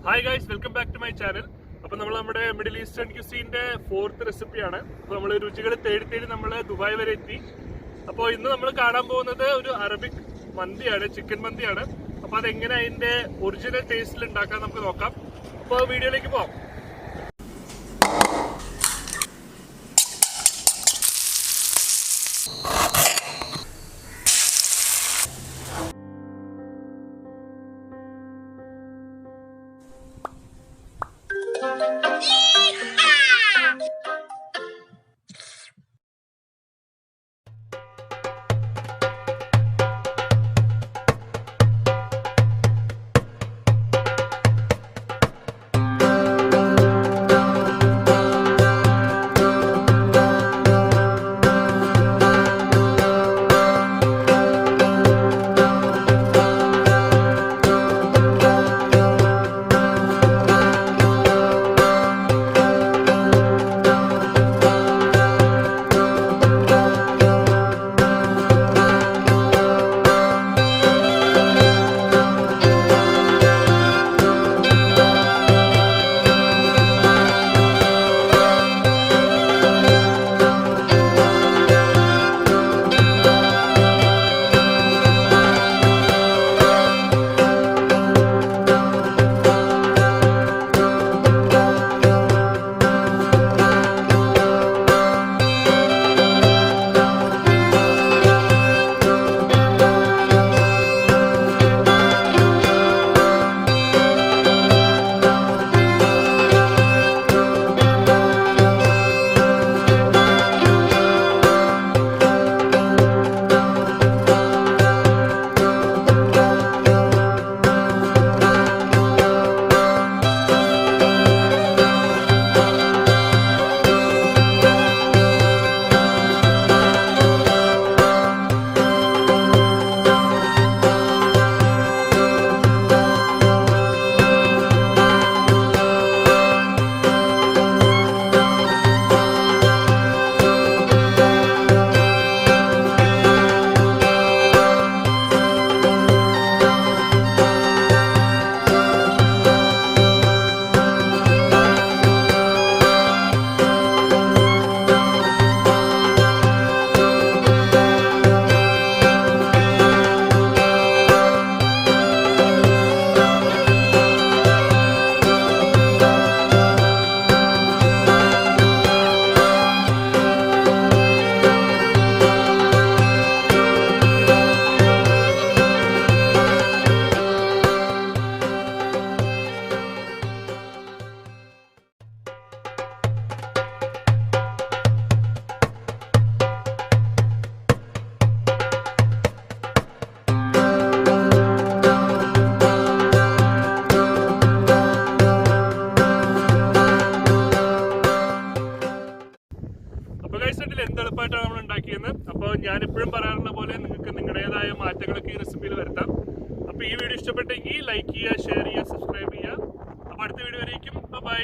Hi guys, welcome back to my channel. അപ്പോൾ നമ്മൾ നമ്മുടെ മിഡിൽ ഈസ്റ്റേൺ ക്യൂസീൻ്റെ 4th റെസിപ്പിയാണ്. അപ്പോൾ നമ്മൾ രുചികൾ തേടി നമ്മൾ ദുബായ് വരെ എത്തി. അപ്പോൾ ഇന്ന് നമ്മൾ കാണാൻ പോകുന്നത് ഒരു അറബിക് മന്തിയാണ്, ചിക്കൻ മന്തിയാണ്. അപ്പോൾ അതെങ്ങനെ അതിൻ്റെ ഒറിജിനൽ ടേസ്റ്റിൽ ഉണ്ടാക്കാൻ നമുക്ക് നോക്കാം. അപ്പോൾ വീഡിയോയിലേക്ക് പോകാം. എന്തെളുപ്പമായിട്ടാണ് നമ്മൾ ഉണ്ടാക്കിയത്. അപ്പോൾ ഞാനിപ്പോഴും പറയാറുള്ള പോലെ നിങ്ങൾക്ക് നിങ്ങളുടേതായ മാറ്റങ്ങളൊക്കെ ഈ റെസിപ്പിയിൽ വരുത്താം. അപ്പോൾ ഈ വീഡിയോ ഇഷ്ടപ്പെട്ടെങ്കിൽ ലൈക്ക് ചെയ്യുക, ഷെയർ ചെയ്യുക, സബ്സ്ക്രൈബ് ചെയ്യുക. അപ്പോൾ അടുത്ത വീഡിയോ വരേക്കും ബൈ.